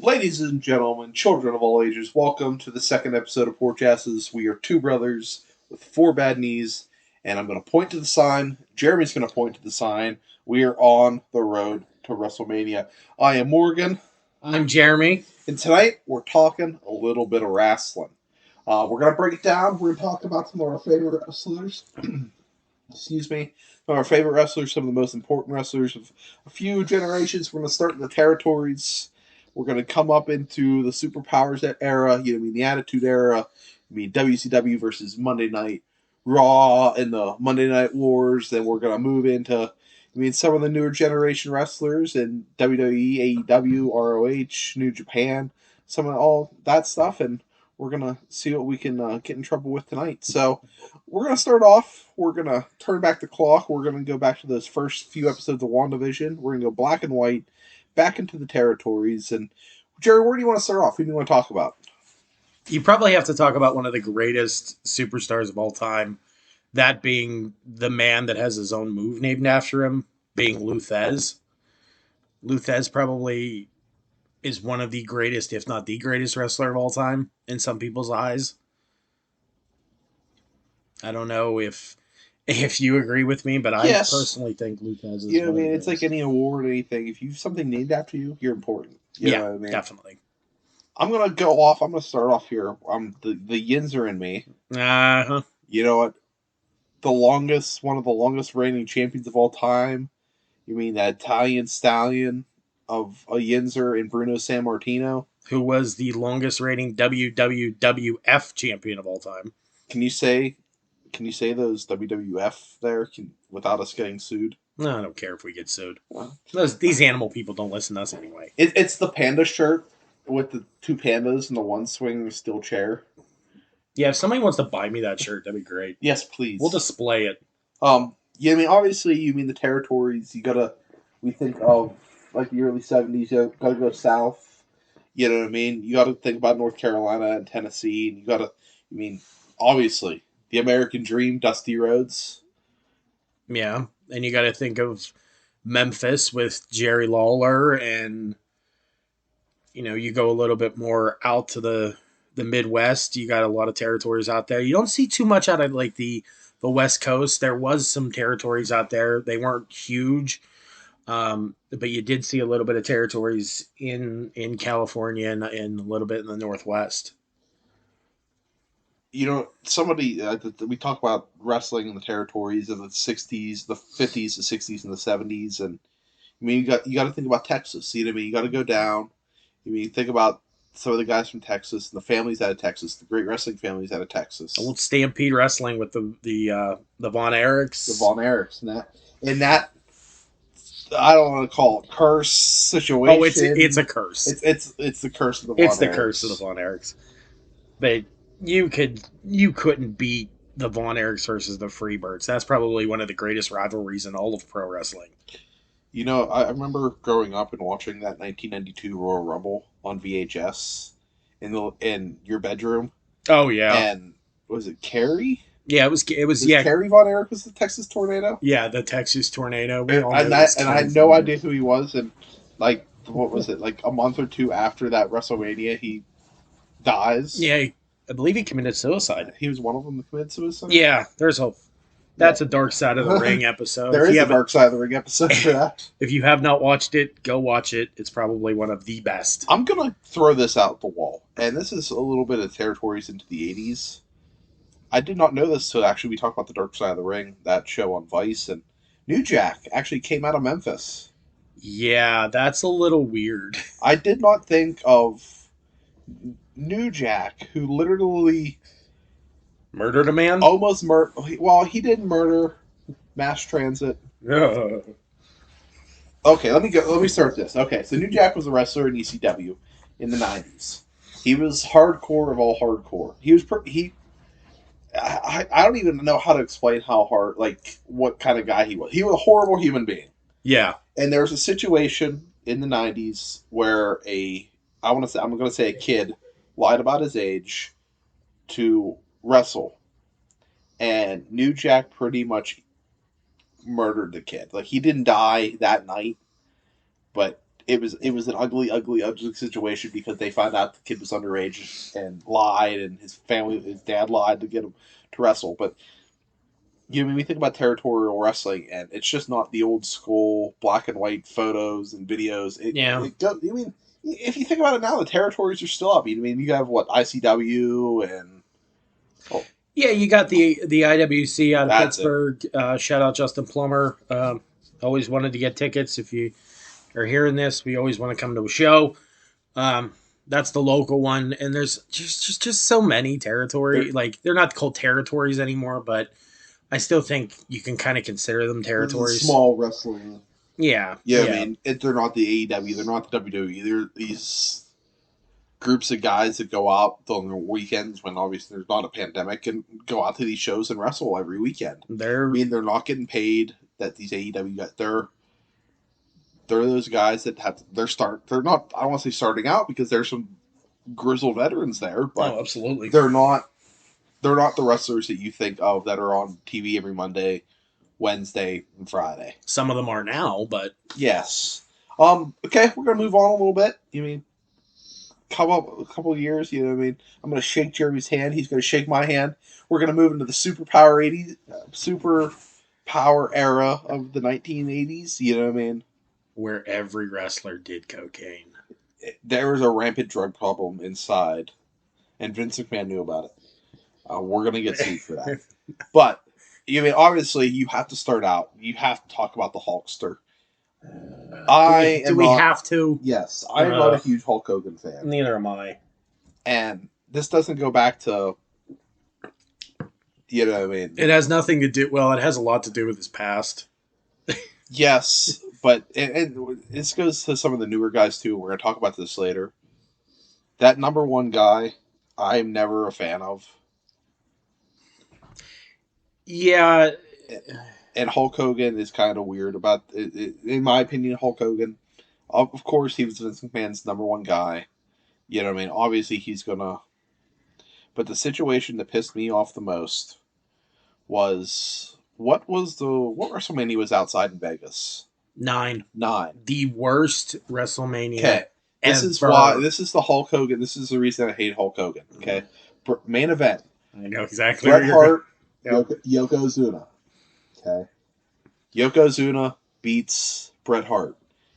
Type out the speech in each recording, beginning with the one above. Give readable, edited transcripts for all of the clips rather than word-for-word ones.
Ladies and gentlemen, children of all ages, welcome to the second episode of Porch Asses. We are two brothers with four bad knees, and I'm going to point to the sign. Jeremy's going to point to the sign. We are on the road to WrestleMania. I am Morgan. I'm Jeremy. And tonight, we're talking a little bit of wrestling. We're going to break it down. We're going to talk about some of our favorite wrestlers. Excuse me. Some of our favorite wrestlers, some of the most important wrestlers of a few generations. We're going to start in the territories. We're going to come up into the superpowers era, the Attitude Era, WCW versus Monday Night Raw and the Monday Night Wars. Then we're going to move into, some of the newer generation wrestlers in WWE, AEW, ROH, New Japan, some of all that stuff. And we're going to see what we can get in trouble with tonight. So we're going to start off. We're going to turn back the clock. We're going to go back to those first few episodes of WandaVision. We're going to go black and white, back into the territories. And Jerry, where do you want to start off? Who do you want to talk about? You probably have to talk about one of the greatest superstars of all time, that being the man that has his own move named after him, being Lou Thesz. Lou Thesz probably is one of the greatest, if not the greatest wrestler of all time in some people's eyes. I don't know if you agree with me, but I personally think Lou Thesz is it's like any award or anything. If you have something named after you, you're important. You know what I mean? Definitely. I'm going to go off. I'm going to start off here. The yins are in me. Uh-huh. You know what? One of the longest reigning champions of all time. You mean that Italian stallion of a Yinzer in Bruno Sammartino? Who was the longest reigning WWF champion of all time. Can you say those WWF there without us getting sued? No, I don't care if we get sued. These animal people don't listen to us anyway. It's the panda shirt with the two pandas and the one swinging a steel chair. Yeah, if somebody wants to buy me that shirt, that'd be great. Yes, please. We'll display it. Obviously, you mean the territories. We think of like the early 70s. You gotta go south. You know what I mean? You gotta think about North Carolina and Tennessee, and obviously, the American Dream, Dusty Rhodes. Yeah, and you gotta think of Memphis with Jerry Lawler, and you go a little bit more out to the Midwest. You got a lot of territories out there. You don't see too much out of like the West Coast. There was some territories out there. They weren't huge, but you did see a little bit of territories in California and a little bit in the Northwest. We talk about wrestling in the territories of the 60s, the 50s, the 60s, and the 70s, and you got to think about Texas. You know what I mean? You got to go down. You think about some of the guys from Texas and the families out of Texas, the great wrestling families out of Texas. Old Stampede Wrestling with the Von Erichs. The Von Erichs. And that I don't want to call it curse situation. Oh, it's a curse. It's the curse of the Von Erichs. It's the curse of the Von Erichs. But you couldn't beat the Von Erichs versus the Freebirds. That's probably one of the greatest rivalries in all of pro wrestling. I remember growing up and watching that 1992 Royal Rumble on VHS in your bedroom. Oh yeah. And was it Carrie? Yeah, it was yeah. Carrie Von Erich was the Texas Tornado. Yeah, the Texas Tornado. And I had no idea who he was. And like, what was it? Like a month or two after that WrestleMania, he dies. Yeah, I believe he committed suicide. He was one of them that committed suicide. Yeah, that's a Dark Side of the Ring episode. There is a Dark Side of the Ring episode for that. If you have not watched it, go watch it. It's probably one of the best. I'm going to throw this out the wall. And this is a little bit of territories into the 80s. I did not know this until actually we talked about the Dark Side of the Ring, that show on Vice. And New Jack actually came out of Memphis. Yeah, that's a little weird. I did not think of New Jack, who literally murdered a man? Almost murdered. Well, he didn't murder mass transit. Okay, let me start this. Okay, so New Jack was a wrestler in ECW in the 90s. He was hardcore of all hardcore. I don't even know how to explain how hard, like, what kind of guy he was. He was a horrible human being. Yeah. And there was a situation in the 90s where I'm going to say a kid lied about his age to wrestle. And New Jack pretty much murdered the kid. Like, he didn't die that night, but it was an ugly situation because they found out the kid was underage and lied, and his dad lied to get him to wrestle. But when we think about territorial wrestling, and it's just not the old school black and white photos and videos. Yeah. If you think about it now, the territories are still up. I mean, you have what, ICW and Yeah, you got the IWC out of that's it. Pittsburgh. Shout out Justin Plummer. Always wanted to get tickets. If you are hearing this, we always want to come to a show. Um, that's the local one, and there's just so many There, territory. Like they're not called territories anymore, but I still think you can kind of consider them this is a territories. small wrestling. Yeah, Yeah, I yeah. mean, they're not the AEW, they're not the WWE. They're these groups of guys that go out on the weekends when obviously there's not a pandemic and go out to these shows and wrestle every weekend. I They're mean, they're not getting paid that these AEW guys. They're those guys that have their start. They're not. I don't want to say starting out because there's some grizzled veterans there, but absolutely. they're not. They're not the wrestlers that you think of that are on TV every Monday, Wednesday, and Friday. Some of them are now, but Yes. Okay, we're gonna move on a little bit. You mean a couple of years? You know what I mean? I'm gonna shake Jeremy's hand. He's gonna shake my hand. We're gonna move into the superpower '80s, super power era of the 1980s. You know what I mean? where every wrestler did cocaine. There was a rampant drug problem inside, and Vince McMahon knew about it. We're gonna get sued for that. But you mean obviously you have to start out. You have to talk about the Hulkster. Do we have to? Yes, I am not a huge Hulk Hogan fan, Neither am I. and this doesn't go back to you know what I mean. It has nothing to do. Well, it has a lot to do with his past. Yes, but and this goes to some of the newer guys too. We're gonna talk about this later. That number one guy, I'm never a fan of. Yeah, And Hulk Hogan is kind of weird about it. In my opinion, Hulk Hogan, of course, he was Vince McMahon's number one guy. You know what I mean? Obviously, he's gonna. But the situation that pissed me off the most was what WrestleMania was outside in Vegas? 9. 9. The worst WrestleMania Okay, this ever. is why. This is the Hulk Hogan. This is the reason I hate Hulk Hogan. Okay, main event: I know exactly. Bret Hart, Yep. Yokozuna. Okay, Yokozuna beats Bret Hart.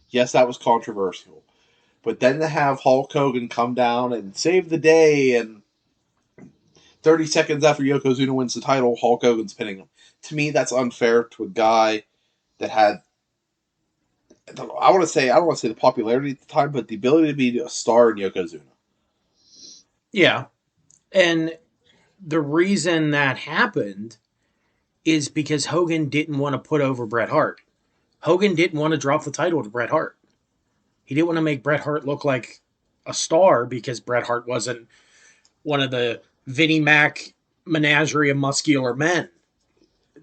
Yes, that was controversial. But then to have Hulk Hogan come down and save the day, and 30 seconds after Yokozuna wins the title, Hulk Hogan's pinning him. To me, that's unfair to a guy that had, I don't want to say the popularity at the time, but the ability to be a star in Yokozuna. Yeah, and the reason that happened is because Hogan didn't want to put over Bret Hart. Hogan didn't want to drop the title to Bret Hart. He didn't want to make Bret Hart look like a star because Bret Hart wasn't one of the Vinnie Mac menagerie of muscular men.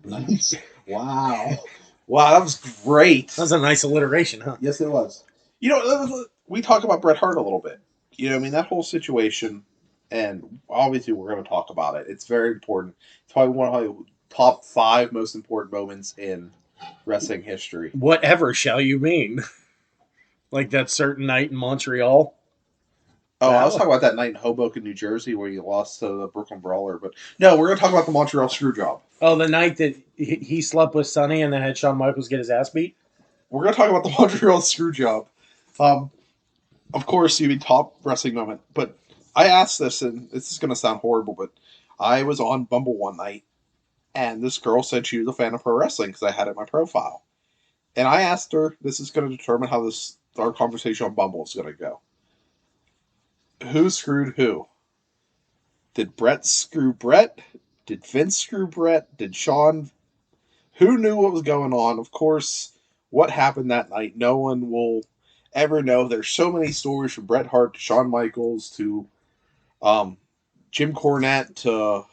Nice. Wow. Wow, that was great. That was a nice alliteration, huh? Yes, it was. You know, we talk about Bret Hart a little bit. You know, I mean, that whole situation, and obviously we're going to talk about it. It's very important. It's probably one of the top 5 most important moments in wrestling history. Whatever shall you mean? Like that certain night in Montreal? Oh, I was talking about that night in Hoboken, New Jersey, where you lost to the Brooklyn Brawler. But no, we're going to talk about the Montreal Screwjob. Oh, the night that he slept with Sonny and then had Shawn Michaels get his ass beat? We're going to talk about the Montreal Screwjob. Of course, you mean top wrestling moment. But I asked this, and this is going to sound horrible, but I was on Bumble one night, and this girl said she was a fan of pro wrestling because I had it in my profile. And I asked her, this is going to determine how our conversation on Bumble is going to go. Who screwed who? Did Brett screw Brett? Did Vince screw Brett? Did Shawn? Who knew what was going on? Of course, what happened that night, no one will ever know. There's so many stories from Bret Hart to Shawn Michaels to Jim Cornette to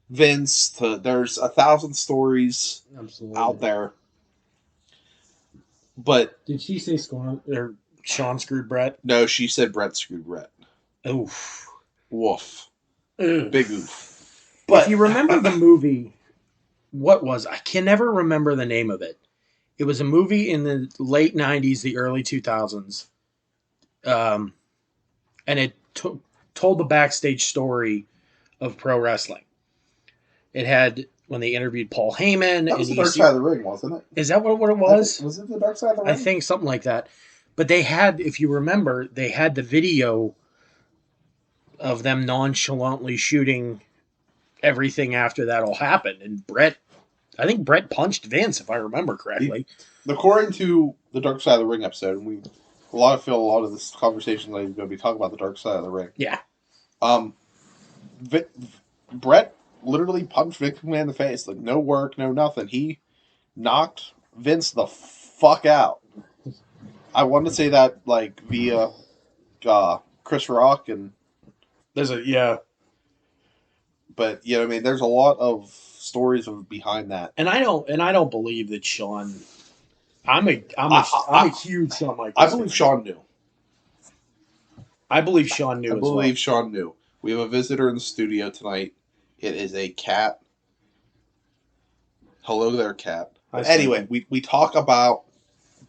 Vince to there's 1,000 stories out there. But did she say Shawn screwed Brett? No, she said Brett screwed Brett. Oof. Woof. Oof. Big oof. But if you remember the movie, what was I can never remember the name of it. It was a movie in the late '90s, the early 2000s, um, and it told the backstage story of pro wrestling. It had when they interviewed Paul Heyman, That and was the you Dark see, Side of the Ring, wasn't it? is that what it I think was? was it the Dark Side of the I Ring? think something like that. But they had, if you remember, they had the video of them nonchalantly shooting everything after that all happened. And I think Brett punched Vince, if I remember correctly. According to the Dark Side of the Ring episode, and we a lot of this conversation that is going to be talking about the Dark Side of the Ring. Yeah. Um, Brett literally punched Vince McMahon in the face, like no work, no nothing. He knocked Vince the fuck out. I want to say that like via Chris Rock Yeah. but you know what I mean. There's a lot of stories of behind that. And I don't believe that Shawn. I'm a huge Shawn I Michaels believe fan. Shawn knew. I believe Shawn I knew as well. believe Shawn knew. We have a visitor in the studio tonight. It is a cat. Hello there, cat. But anyway, we talk about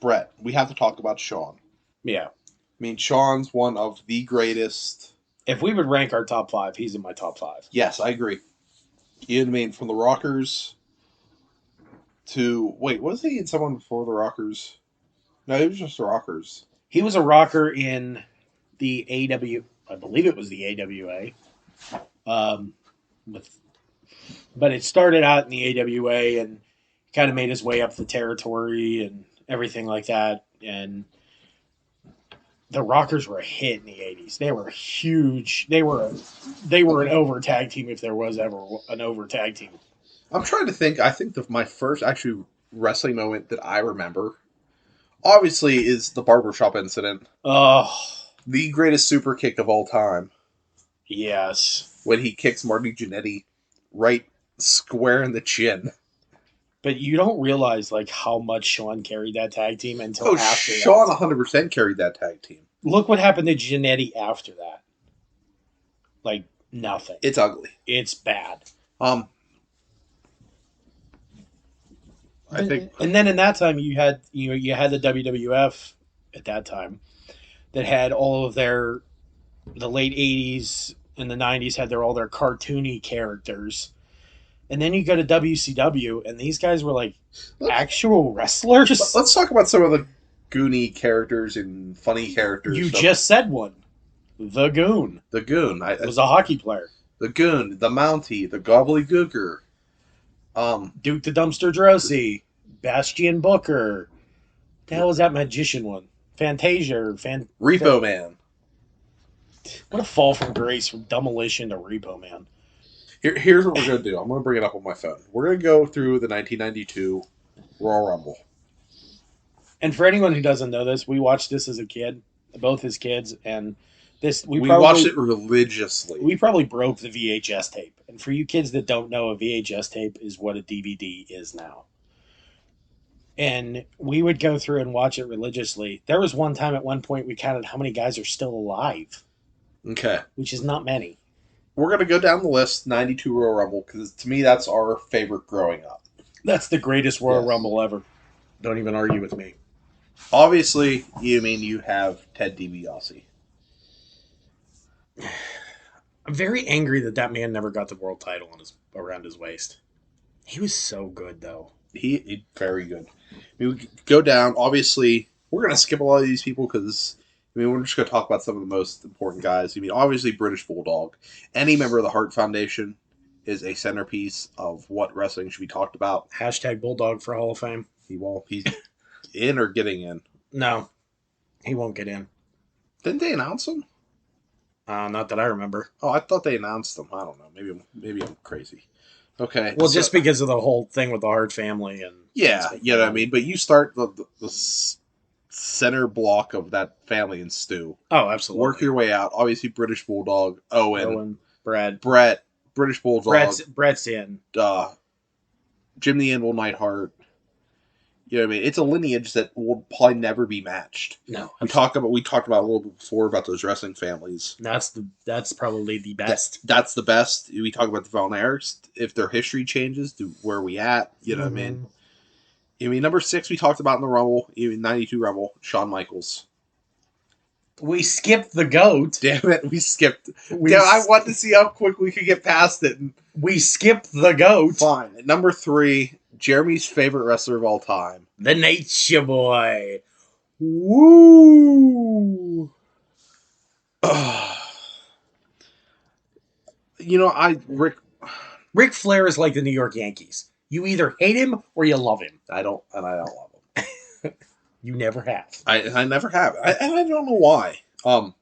Brett. We have to talk about Shawn. Yeah. I mean, Shawn's one of the greatest. If we would rank our top 5, he's in my top 5. Yes, I agree. You know what I mean? From the Rockers to was he in someone before the Rockers? No, he was just the Rockers. He was a rocker in the I believe it was the AWA. With, but it started out in the AWA and kind of made his way up the territory and everything like that. And the Rockers were a hit in the '80s. They were huge. They were an over tag team if there was ever an over tag team. I'm trying to think. I think my first actually wrestling moment that I remember, obviously, is the barbershop incident. Oh, the greatest super kick of all time. Yes. When he kicks Marty Jannetty right square in the chin. But you don't realize like how much Shawn carried that tag team until after Shawn that. 100% carried that tag team. Look what happened to Jannetty after that. Like nothing. It's ugly. It's bad. I think, and then in that time you had the WWF at that time that had all of the late '80s and the '90s had all their cartoony characters, and then you go to WCW and these guys were like actual wrestlers. Let's talk about some of the goony characters and funny characters. You just said one, the Goon. The Goon was a hockey player. The Goon, the Mountie, the Gobbledygooker. Duke the Dumpster Drosy, Bastion Booker. The hell was that magician one? Fantasia or Repo Man. What a fall from grace from Demolition to Repo Man. Here's what we're going to do. I'm going to bring it up on my phone. We're going to go through the 1992 Royal Rumble. And for anyone who doesn't know this, we watched this as a kid, both his kids, and we watched it religiously. We probably broke the VHS tape. And for you kids that don't know, a VHS tape is what a DVD is now. And we would go through and watch it religiously. There was one time at one point we counted how many guys are still alive. Okay. Which is not many. We're going to go down the list, 92 Royal Rumble, because to me that's our favorite growing up. That's the greatest Royal Rumble ever. Don't even argue with me. Obviously, you have Ted DiBiase. I'm very angry that man never got the world title around his waist. He was so good, though. He very good. We go down. Obviously, we're going to skip a lot of these people because we're just going to talk about some of the most important guys. Obviously, British Bulldog. Any member of the Hart Foundation is a centerpiece of what wrestling should be talked about. # Bulldog for Hall of Fame. He's in or getting in? No, he won't get in. Didn't they announce him? Not that I remember. Oh, I thought they announced him. I don't know. Maybe I'm crazy. Okay. Well, just because of the whole thing with the Hart family and yeah, you know what I mean. But you start the center block of that family and Stu. Oh, absolutely. Work your way out. Obviously, British Bulldog, Owen, Brett, British Bulldog, Brett's in. Jim the Anvil Neidhart. You know what I mean? It's a lineage that will probably never be matched. No, we talked about a little bit before about those wrestling families. That's probably the best. That's the best. We talk about the Von Erichs. If their history changes, to where are we at? You know what I mean? You mean number 6 we talked about in the Rumble. You mean 92 Rumble, Shawn Michaels. We skipped the GOAT. Damn it, we skipped. I wanted to see how quick we could get past it. We skipped the GOAT. Fine. At number 3, Jeremy's favorite wrestler of all time. The Nature Boy. Woo! Ric Flair is like the New York Yankees. You either hate him or you love him. I don't love him. You never have. I never have. And I don't know why. Don't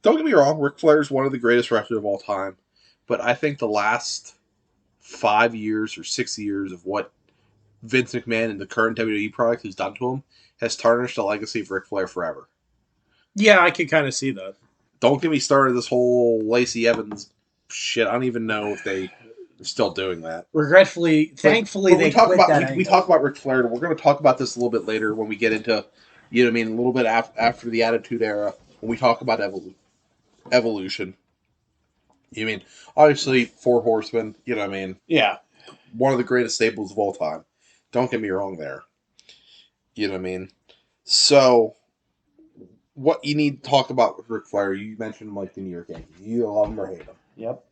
get me wrong, Ric Flair is one of the greatest wrestlers of all time. But I think the last 5 years or 6 years of what Vince McMahon and the current WWE product has done to him has tarnished the legacy of Ric Flair forever. Yeah, I can kind of see that. Don't get me started this whole Lacey Evans shit. I don't even know if they are still doing that. Regretfully, thankfully, we talk about Ric Flair. And we're going to talk about this a little bit later when we get into, you know what I mean, a little bit after the Attitude Era when we talk about evolution. You mean obviously 4 Horsemen? You know what I mean? Yeah, one of the greatest staples of all time. Don't get me wrong there. You know what I mean? So, what you need to talk about with Ric Flair, you mentioned him like the New York Yankees. You love him or hate him. Yep.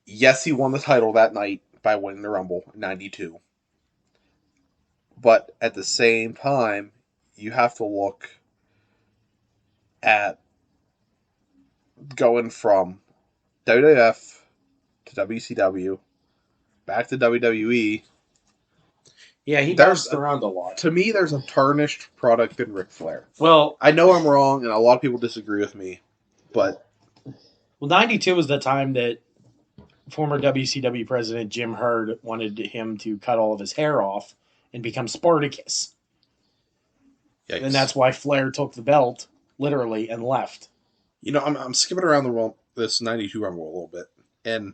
Yes, he won the title that night by winning the Rumble in 92. But at the same time, you have to look at going from WWF to WCW, back to WWE. Yeah, he bounced around a lot. To me, there's a tarnished product in Ric Flair. Well, I know I'm wrong, and a lot of people disagree with me, but... Well, 92 was the time that former WCW president Jim Herd wanted him to cut all of his hair off and become Spartacus. Yikes. And that's why Flair took the belt, literally, and left. You know, I'm skipping around this 92 Rumble a little bit, and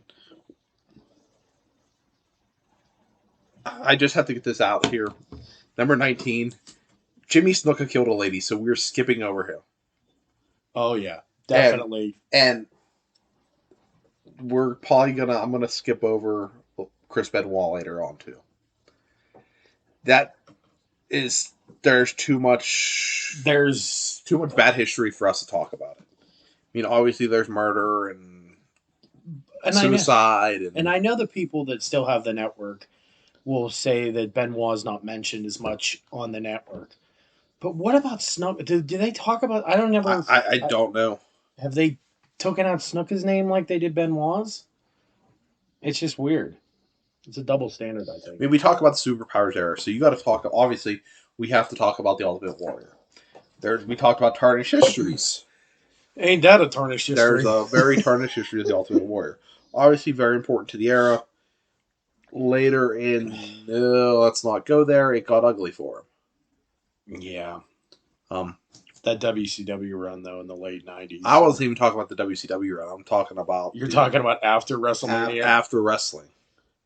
I just have to get this out here. Number 19, Jimmy Snuka killed a lady, so we're skipping over him. Oh, yeah. Definitely. And we're probably I'm gonna skip over Chris Benoit later on, too. There's too much bad history for us to talk about it. I mean, obviously there's murder and suicide. And I know the people that still have the network will say that Benoit's not mentioned as much on the network. But what about Snuka? Do they talk about... I don't know. Have they taken out Snuka's name like they did Benoit's? It's just weird. It's a double standard, I think. I mean, we talk about the Superpowers era, so you got to talk... Obviously, we have to talk about the Ultimate Warrior. We talked about tarnished histories. Ain't that a tarnished history? There's a very tarnished history of the Ultimate Warrior. Obviously, very important to the era. Later in... let's not go there. It got ugly for him. Yeah. That WCW run, though, in the late 90s. I wasn't even talking about the WCW run. I'm talking about... You're talking about after WrestleMania? After wrestling.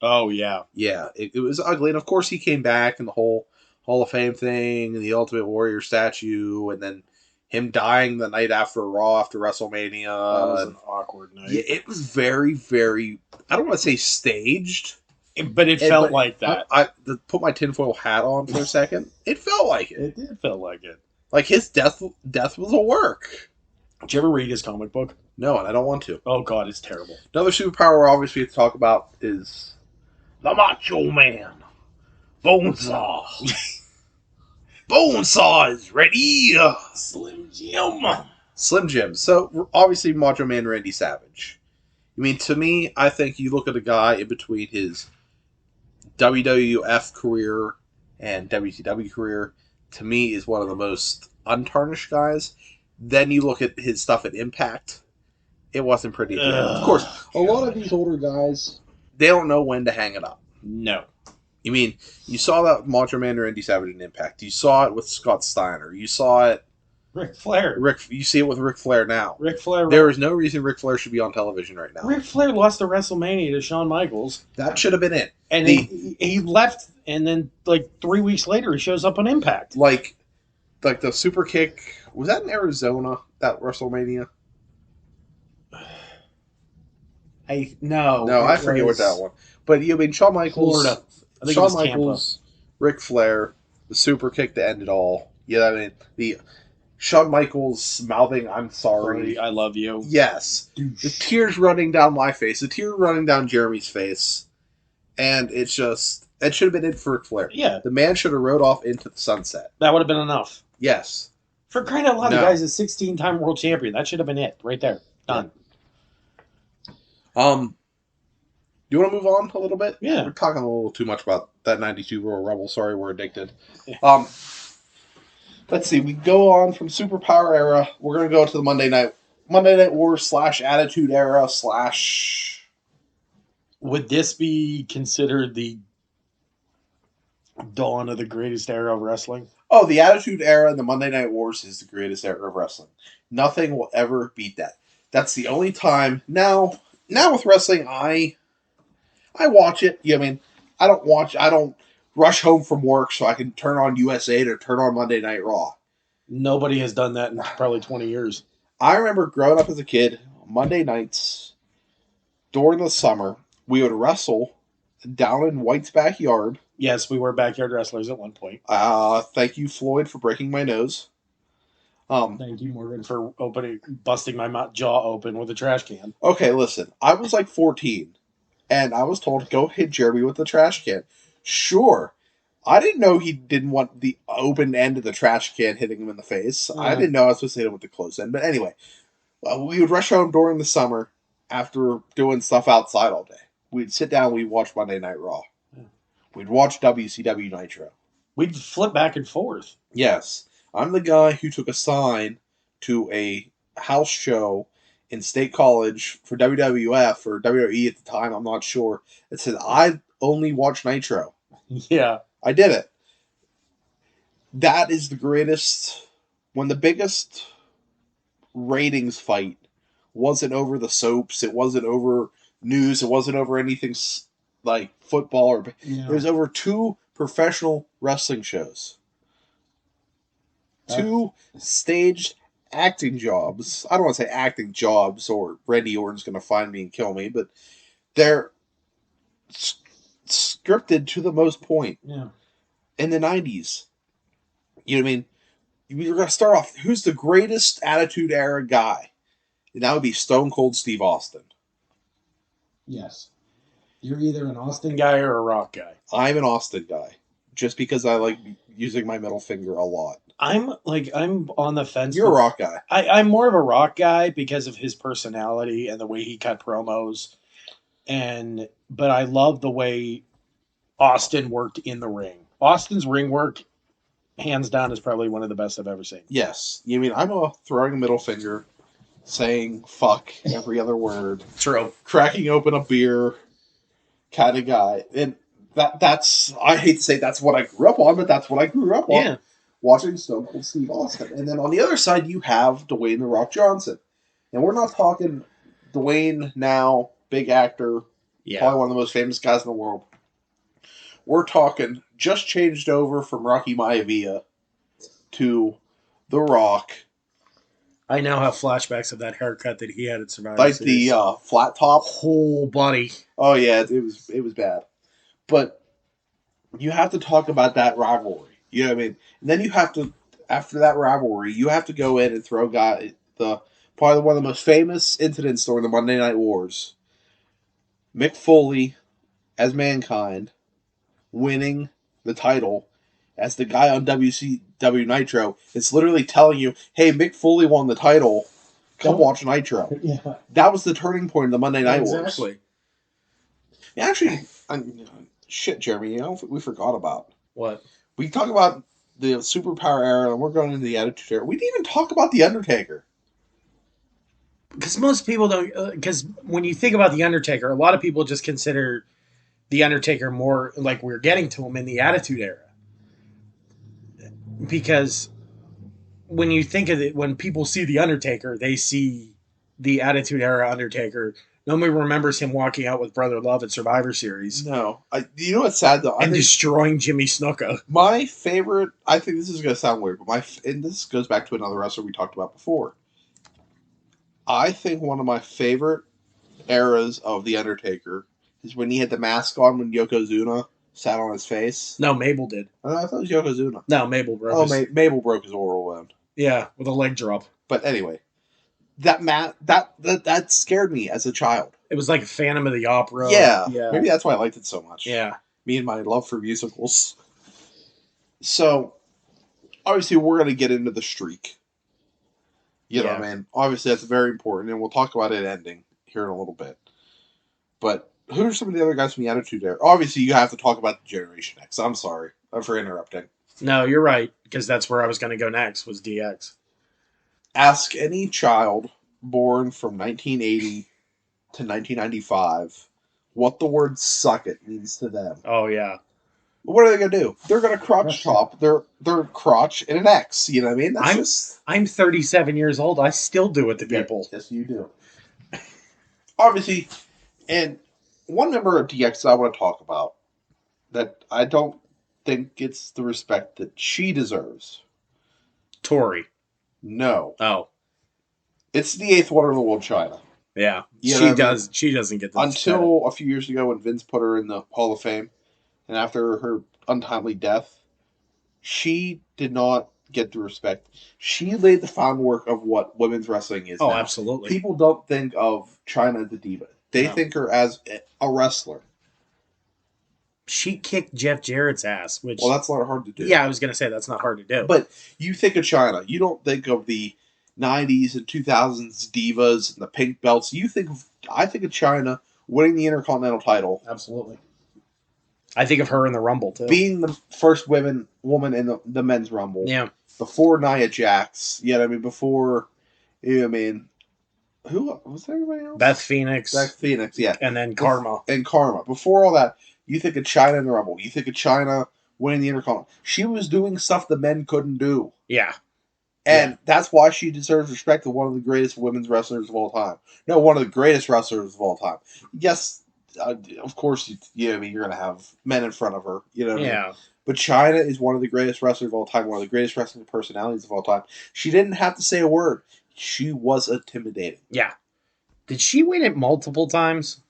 Oh, yeah. Yeah, it was ugly. And, of course, he came back in the whole Hall of Fame thing, and the Ultimate Warrior statue, and then him dying the night after Raw after WrestleMania. That was an awkward night. Yeah, it was very, very... I don't want to say staged. But it felt like that. I put my tinfoil hat on for a second. It felt like it. It did feel like it. Like his death was a work. Did you ever read his comic book? No, and I don't want to. Oh, God, it's terrible. Another superpower, obviously, we have to talk about is the Macho Man. Bonesaw. Bonesaw is ready. Slim Jim. Slim Jim. So, obviously, Macho Man Randy Savage. I mean, to me, I think you look at a guy in between his WWF career and WCW career, to me, is one of the most untarnished guys. Then you look at his stuff at Impact. It wasn't pretty. Of course, a lot of these older guys, they don't know when to hang it up. No. I mean, you saw that Macho Man Randy Savage in Impact. You saw it with Scott Steiner. You saw it... Ric Flair. You see it with Ric Flair now. Ric Flair. There is no reason Ric Flair should be on television right now. Ric Flair lost the WrestleMania to Shawn Michaels. That should have been it. And he left, and then like 3 weeks later, he shows up on Impact. Like the super kick. Was that in Arizona? That WrestleMania? No, I forget what that one. But you mean Shawn Michaels? Florida. I think Shawn it was Michaels Ric Flair, the super kick to end it all. Yeah, I mean the Shawn Michaels mouthing "I'm sorry." I love you. Yes, the tears running down my face, the tear running down Jeremy's face, and it's just it should have been it for Ric Flair. Yeah. The man should have rode off into the sunset. That would have been enough. Yes. For crying out loud, No. the guy's a 16-time world champion. That should have been it right there. Done. Do you want to move on a little bit? Yeah. We're talking a little too much about that 92 Royal Rumble. Sorry, we're addicted. Yeah. Let's see. We go on from Superpower era. We're going to go to the Monday Night Wars / Attitude Era / Would this be considered the dawn of the greatest era of wrestling? Oh, the Attitude Era and the Monday Night Wars is the greatest era of wrestling. Nothing will ever beat that. That's the only time. Now with wrestling, I watch it. I mean, I don't rush home from work so I can turn on USA or turn on Monday Night Raw. Nobody has done that in probably 20 years. I remember growing up as a kid, Monday nights during the summer, we would wrestle down in White's backyard. Yes, we were backyard wrestlers at one point. Thank you, Floyd, for breaking my nose. Thank you, Morgan, for busting my jaw open with a trash can. Okay, listen. I was like 14, and I was told to go hit Jeremy with the trash can. Sure. I didn't know he didn't want the open end of the trash can hitting him in the face. I didn't know I was supposed to hit him with the close end. But anyway, we would rush home during the summer after doing stuff outside all day. We'd sit down, we'd watch Monday Night Raw. We'd watch WCW Nitro. We'd flip back and forth. Yes. I'm the guy who took a sign to a house show in State College for WWF or WWE at the time, I'm not sure. It said, I only watch Nitro. Yeah. I did it. That is the greatest. When the biggest ratings fight wasn't over the soaps, it wasn't over news, it wasn't over anything like football or it was over 2 professional wrestling shows. 2 staged acting jobs. I don't want to say acting jobs or Randy Orton's going to find me and kill me, but they're scripted to the most point. Yeah. In the 90s. You know what I mean? You're going to start off, who's the greatest Attitude Era guy? And that would be Stone Cold Steve Austin. Yes. You're either an Austin guy or a Rock guy. I'm an Austin guy. Just because I like using my middle finger a lot. I'm on the fence. You're a Rock guy. I'm more of a Rock guy because of his personality and the way he cut promos. But I love the way Austin worked in the ring. Austin's ring work, hands down, is probably one of the best I've ever seen. Yes. You mean I'm throwing a middle finger, saying fuck every other word. True. Cracking open a beer kind of guy. And that's I hate to say that's what I grew up on, but that's what I grew up on. Yeah. Watching Stone Cold Steve Austin. And then on the other side, you have Dwayne The Rock Johnson. And we're not talking Dwayne now, big actor, probably one of the most famous guys in the world. We're talking just changed over from Rocky Maivia to The Rock. I now have flashbacks of that haircut that he had at Survivor like Series. the flat top. Whole body. Oh yeah, it was bad. But you have to talk about that rivalry. You know what I mean? And then you have to, after that rivalry, you have to go in and throw probably one of the most famous incidents during the Monday Night Wars. Mick Foley as Mankind winning the title as the guy on WCW Nitro. It's literally telling you, hey, Mick Foley won the title. Come watch Nitro. Yeah. That was the turning point of the Monday Night Wars. Exactly. Actually, shit, Jeremy, we forgot about. What? We talk about the Superpower era, and we're going into the Attitude Era. We didn't even talk about The Undertaker. Because most people don't. Because when you think about The Undertaker, a lot of people just consider The Undertaker more like we're getting to him in the Attitude Era. Because when you think of it, when people see The Undertaker, they see the Attitude Era Undertaker. Nobody remembers him walking out with Brother Love at Survivor Series. No. You know what's sad, though? And destroying Jimmy Snuka. My favorite, I think this is going to sound weird, but and this goes back to another wrestler we talked about before. I think one of my favorite eras of The Undertaker is when he had the mask on when Yokozuna Sat on his face. No, Mabel did. I thought it was Yokozuna. No, Mabel broke Oh, his... Mabel broke his oral wound. Yeah, with a leg drop. But anyway, that scared me as a child. It was like Phantom of the Opera. Yeah, Yeah. maybe that's why I liked it so much. Yeah. Me and my love for musicals. So, obviously, we're going to get into the streak. You know what I mean? Obviously, that's very important, and we'll talk about it ending here in a little bit. But who are some of the other guys from the Attitude Era? Obviously, you have to talk about the Generation X. I'm sorry for interrupting. No, you're right, because that's where I was going to go next, was DX. Ask any child born from 1980 to 1995 what the word "suck it" means to them. Oh, yeah. What are they gonna do? They're gonna crotch chop their crotch in an X. You know what I mean? I'm 37 years old. I still do it to people. Yes, you do. Obviously, and one member of DX I want to talk about that I don't think gets the respect that she deserves. Tori. No. Oh. It's the eighth wonder of the world, China. Yeah. You know she does. She doesn't get the until a few years ago when Vince put her in the Hall of Fame, and after her untimely death, she did not get the respect. She laid the groundwork of what women's wrestling is. Oh, now. Absolutely. People don't think of China as a diva. They think her as a wrestler. She kicked Jeff Jarrett's ass, which... Well, that's not hard to do. Yeah, I was going to say that's not hard to do. But you think of China. You don't think of the 90s and 2000s divas and the pink belts. I think of China winning the Intercontinental title. Absolutely. I think of her in the Rumble, too. Being the first woman in the men's Rumble. Yeah. Before Nia Jax. You know what I mean? Before, you know what I mean? Who was there anybody else? Beth Phoenix, yeah. And then Karma. And Karma. Before all that, you think of China in the Rumble. You think of China winning the Intercontinental. She was doing stuff the men couldn't do. Yeah. And that's why she deserves respect as one of the greatest women's wrestlers of all time. No, one of the greatest wrestlers of all time. Yes, of course, you're going to have men in front of her. You know what I mean? But China is one of the greatest wrestlers of all time, one of the greatest wrestling personalities of all time. She didn't have to say a word. She was intimidating. Yeah. Did she win it multiple times?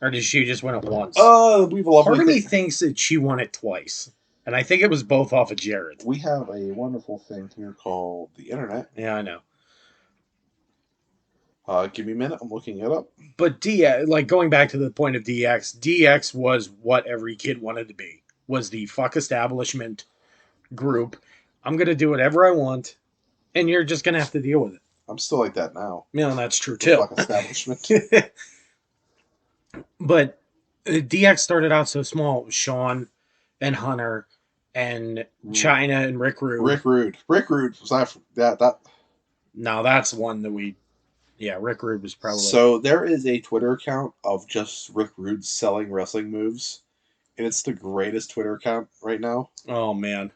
Or did she just win it once? Part of me thinks that she won it twice. And I think it was both off of Jarrett. We have a wonderful thing here called the internet. Yeah, I know. Give me a minute. I'm looking it up. But going back to the point of DX, DX was what every kid wanted to be. Was the fuck establishment group. I'm going to do whatever I want, and you're just going to have to deal with it. I'm still like that now. Yeah, and that's true, too. Fuck establishment. But DX started out so small. It was Shawn and Hunter and China and Rick Rude. Rick Rude was that. No, that's one that we... Yeah, Rick Rude was probably... So there is a Twitter account of just Rick Rude selling wrestling moves. And it's the greatest Twitter account right now. Oh, man.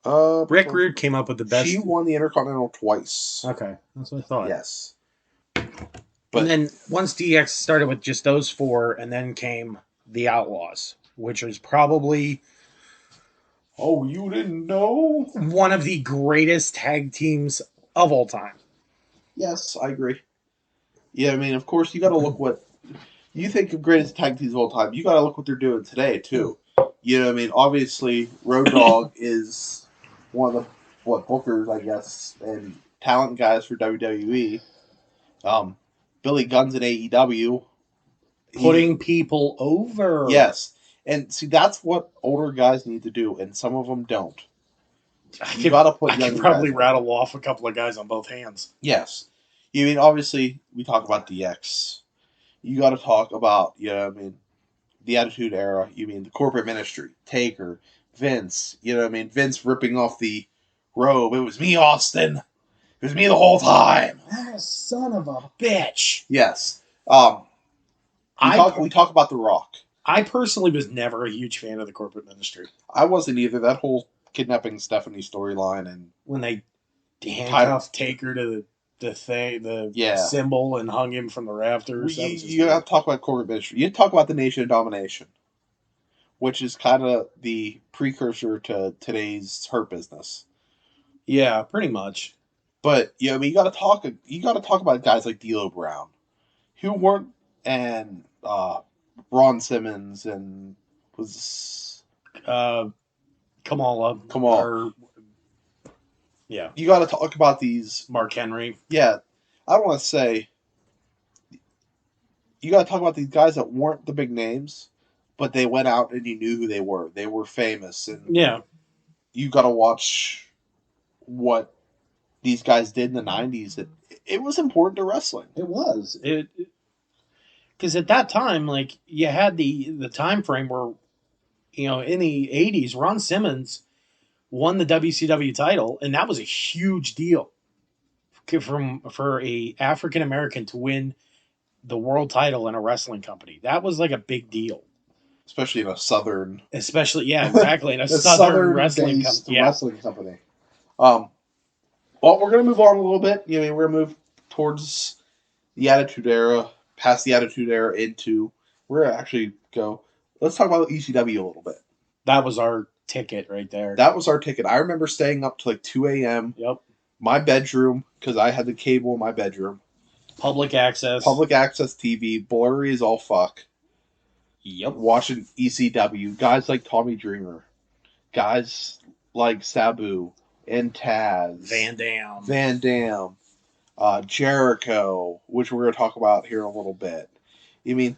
Rick Rude came up with the best... She won the Intercontinental twice. Okay, that's what I thought. Yes. And then once DX started with just those four, and then came the Outlaws, which was probably... Oh, you didn't know? One of the greatest tag teams of all time. Yes, I agree. Yeah, I mean, of course, you got to look what... You think of greatest tag teams of all time, you got to look what they're doing today, too. You know what I mean? Obviously, Road Dogg is one of the bookers, I guess, and talent guys for WWE. Billy Gunn's in AEW. Putting people over. Yes. And see, that's what older guys need to do, and some of them don't. You got to put younger guys. I could probably rattle off a couple of guys on both hands. Yes. You mean, obviously, we talk about DX. You got to talk about, you know what I mean, the Attitude Era. You mean the corporate ministry, Taker, Vince. You know what I mean? Vince ripping off the robe. It was me, Austin. It was me the whole time. Son of a bitch. Yes. We talk about The Rock. I personally was never a huge fan of the corporate ministry. I wasn't either. That whole kidnapping Stephanie storyline, and when they handcuffed Taker to the symbol and hung him from the rafters. You got to talk about corporate ministry. You talk about the Nation of Domination, which is kind of the precursor to today's Hurt Business. Yeah, pretty much. But I mean, you got to talk about guys like D'Lo Brown, who weren't, and Ron Simmons and was Kamala. Kamal. Or, yeah. You got to talk about these. Mark Henry. Yeah, I don't want to say. You got to talk about these guys that weren't the big names, but they went out and you knew who they were. They were famous, and Yeah. you got to watch what these guys did in the '90s. It was important to wrestling. It was. Because at that time, like, you had the time frame where, in the 80s, Ron Simmons won the WCW title, and that was a huge deal for a African American to win the world title in a wrestling company. That was like a big deal, Especially in a southern, especially, yeah, exactly, in a a southern wrestling based company. Yeah, wrestling company. Um, well, we're gonna move on a little bit. We're gonna move towards the Attitude Era, past the Attitude Era into. We're gonna actually go. Let's talk about ECW a little bit. that was our ticket right there. That was our ticket. I remember staying up to like 2 a.m. Yep, My bedroom, because I had the cable in my bedroom. public access. Public access TV, blurry as all fuck. Yep, Watching ECW. Guys like Tommy Dreamer. Guys like Sabu and Taz. Van Dam. Jericho, which we're going to talk about here in a little bit. I mean,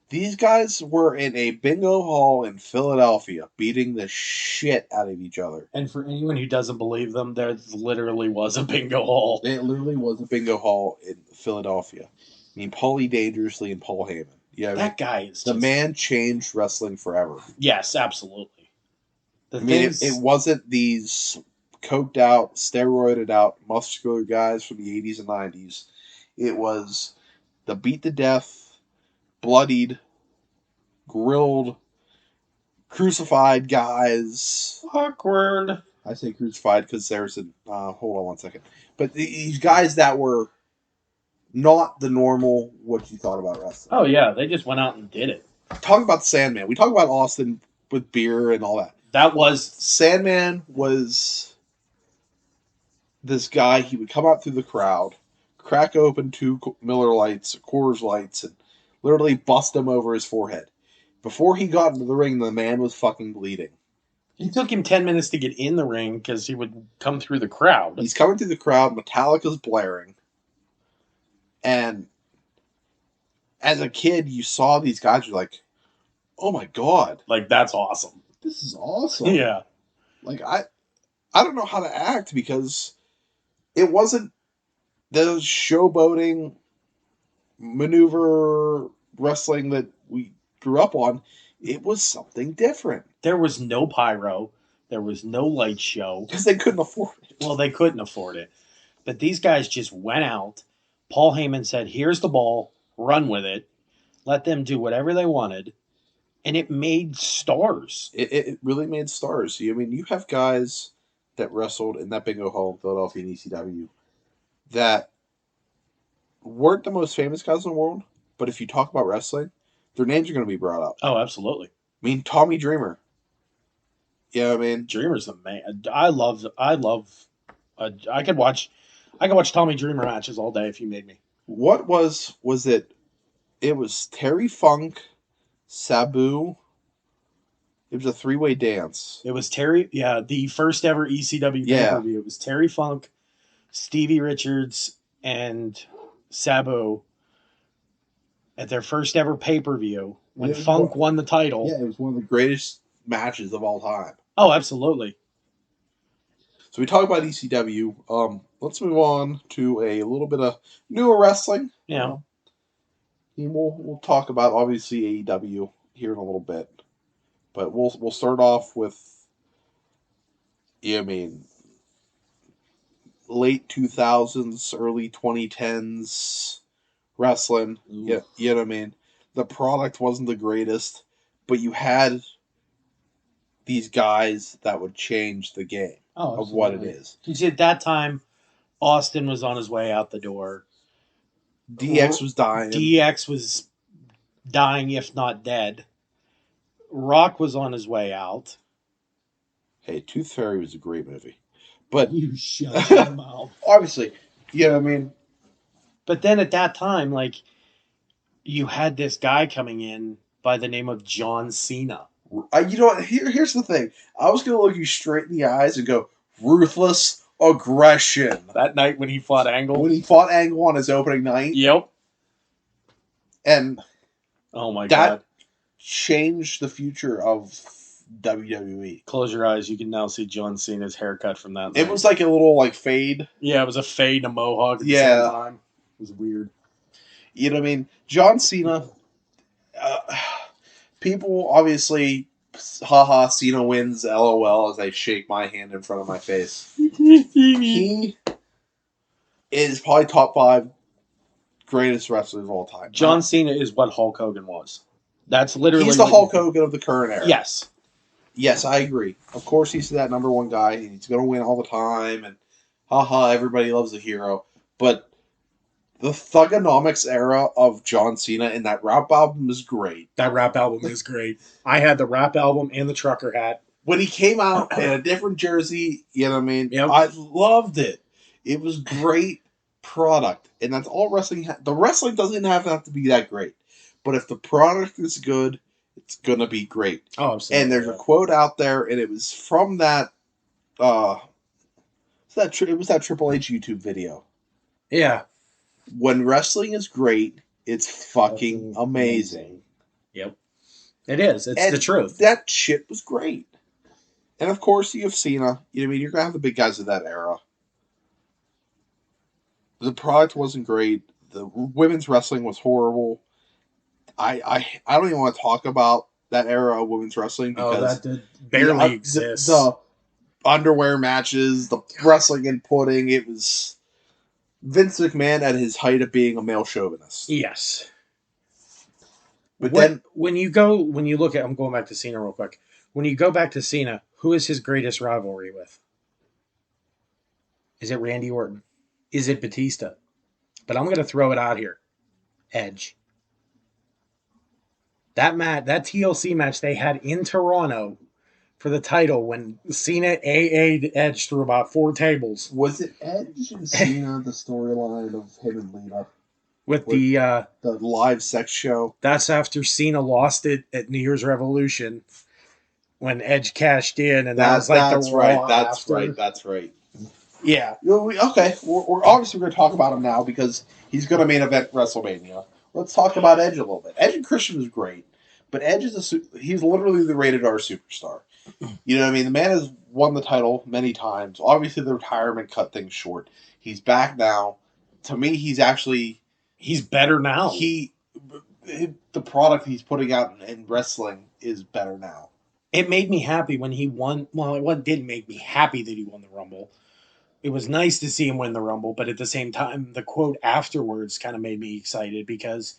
these guys were in a bingo hall in Philadelphia, beating the shit out of each other. and for anyone who doesn't believe them, there literally was a bingo hall. It literally was a bingo hall in Philadelphia. I mean, Paulie Dangerously and Paul Heyman. Yeah, That guy is the man changed wrestling forever. Yes, absolutely. It wasn't these coked out, steroided out, muscular guys from the 80s and 90s. It was the beat to death, bloodied, grilled, crucified guys. Awkward. I say crucified because there's a. Hold on one second. But these guys that were not the normal what you thought about wrestling. Oh, yeah, they just went out and did it. Talk about Sandman. We talk about Austin with beer and all that. That was. Sandman was this guy. He would come out through the crowd, crack open 2 Miller Lights, Coors Lights, and literally bust them over his forehead. Before he got into the ring, the man was fucking bleeding. It took him 10 minutes to get in the ring because he would come through the crowd. He's coming through the crowd. Metallica's blaring. And as a kid, you saw these guys, you're like, oh my God. Like, that's awesome. This is awesome. Yeah. Like, I don't know how to act because it wasn't the showboating maneuver wrestling that we grew up on. It was something different. There was no pyro. There was no light show. Because they couldn't afford it. Well, they couldn't afford it. But these guys just went out. Paul Heyman said, here's the ball. Run with it. Let them do whatever they wanted. And it made stars. It really made stars. I mean, you have guys that wrestled in that bingo hall in Philadelphia and ECW that weren't the most famous guys in the world, but if you talk about wrestling, their names are going to be brought up. Oh, absolutely. I mean, Tommy Dreamer. Yeah, I mean, Dreamer's the man. I could watch Tommy Dreamer matches all day if you made me. What was it? It was Terry Funk, Sabu. It was a 3-way dance. It was Terry, the first ever ECW pay-per-view. It was Terry Funk, Stevie Richards, and Sabu at their first ever pay-per-view when Funk won the title. Yeah, it was one of the greatest matches of all time. Oh, absolutely. So we talk about ECW. Let's move on to a little bit of newer wrestling. Yeah. And we'll talk about obviously AEW here in a little bit. But we'll start off with, late 2000s, early 2010s wrestling. Yeah, you know what I mean? The product wasn't the greatest, but you had these guys that would change the game of what it is. Because at that time, Austin was on his way out the door. DX was dying. DX was dying, if not dead. Rock was on his way out. Hey, Tooth Fairy was a great movie. But you shut your mouth. Obviously, you know what I mean? But then at that time, you had this guy coming in by the name of John Cena. You know what? Here's the thing. I was gonna look you straight in the eyes and go ruthless aggression That night when he fought Angle. when he fought Angle on his opening night, Yep. and Oh my that god. changed the future of WWE. Close your eyes. You can now see John Cena's haircut from that night. It was like a little like fade. Yeah, it was a fade and a mohawk at the Yeah. same time. It was weird. You know what I mean? John Cena. People obviously, haha, Cena wins, LOL, as they shake my hand in front of my face. He is probably top 5 greatest wrestlers of all time. John Cena is what Hulk Hogan was. That's literally He's the what Hulk Hogan of the current era. Yes. Yes, I agree. Of course, he's that number 1 guy. He's going to win all the time, and haha, everybody loves the hero. But the Thugonomics era of John Cena in that rap album is great. That rap album is great. I had the rap album and the trucker hat. When he came out in a different jersey, you know what I mean? Yep. I loved it. It was great product. And that's all wrestling the wrestling doesn't have to be that great. But if the product is good, it's going to be great. Oh, absolutely. And there's a quote out there, and it was from that it was that Triple H YouTube video. Yeah. When wrestling is great, it's fucking amazing. Yep. It is. It's And the truth. That shit was great. And of course, you have Cena. You know what I mean? You're going to have the big guys of that era. The product wasn't great. The women's wrestling was horrible. I don't even want to talk about that era of women's wrestling because that barely exists. The underwear matches, the wrestling and pudding, it was Vince McMahon at his height of being a male chauvinist. Yes. But then when you look at, I'm going back to Cena real quick. When you go back to Cena, who is his greatest rivalry with? Is it Randy Orton? Is it Batista? But I'm going to throw it out here. Edge. That TLC match they had in Toronto for the title when Cena AA'd Edge through about 4 tables. Was it Edge and Cena, the storyline of him and Lita? With the live sex show? That's after Cena lost it at New Year's Revolution when Edge cashed in, and that was like that's the right. Raw That's after. right. That's right. Yeah. Okay, we're obviously going to talk about him now because he's going to main event WrestleMania. Let's talk about Edge a little bit. Edge and Christian is great, but Edge is he's literally the rated R superstar. You know what I mean? The man has won the title many times. Obviously, the retirement cut things short. He's back now. To me, he's better now. The product he's putting out in wrestling is better now. It made me happy when he won. Well, it didn't make me happy that he won the Rumble. It was nice to see him win the Rumble, but at the same time, the quote afterwards kind of made me excited because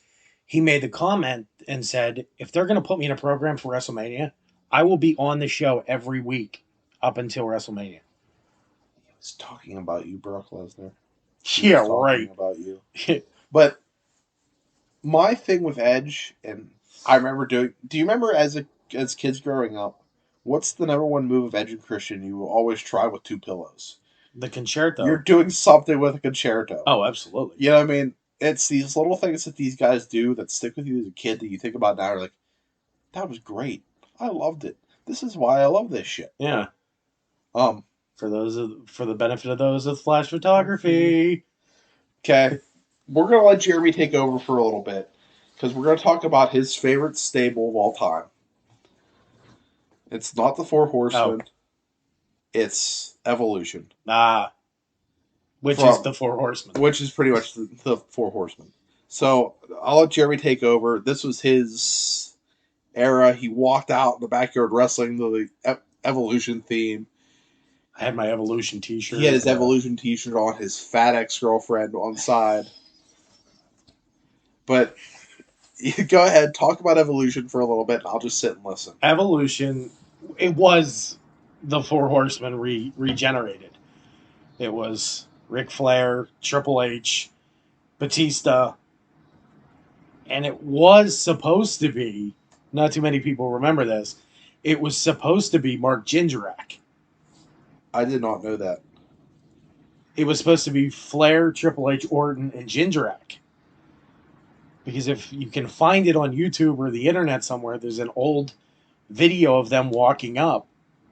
he made the comment and said, if they're going to put me in a program for WrestleMania, I will be on the show every week up until WrestleMania. He was talking about you, Brock Lesnar. Yeah, right. About you. But my thing with Edge, and I remember do you remember as kids growing up, what's the number 1 move of Edge and Christian you will always try with 2 pillows? The concerto. You're doing something with a concerto. Oh, absolutely. You know what I mean? It's these little things that these guys do that stick with you as a kid that you think about now. You're like, that was great. I loved it. This is why I love this shit. Yeah. For the benefit of those with flash photography. Okay. We're going to let Jeremy take over for a little bit because we're going to talk about his favorite stable of all time. It's not the 4 Horsemen. Oh. It's Evolution. Which is the 4 Horsemen. Which is pretty much the 4 Horsemen. So I'll let Jeremy take over. This was his era. He walked out in the backyard wrestling to the Evolution theme. I had my Evolution t-shirt. He had his Evolution t-shirt on, his fat ex-girlfriend on the side. But go ahead, talk about Evolution for a little bit, and I'll just sit and listen. Evolution, it was the 4 Horsemen regenerated. It was Ric Flair, Triple H, Batista, and it was supposed to be, not too many people remember this, it was supposed to be Mark Jindrak. I did not know that. It was supposed to be Flair, Triple H, Orton, and Jindrak. Because if you can find it on YouTube or the internet somewhere, there's an old video of them walking up,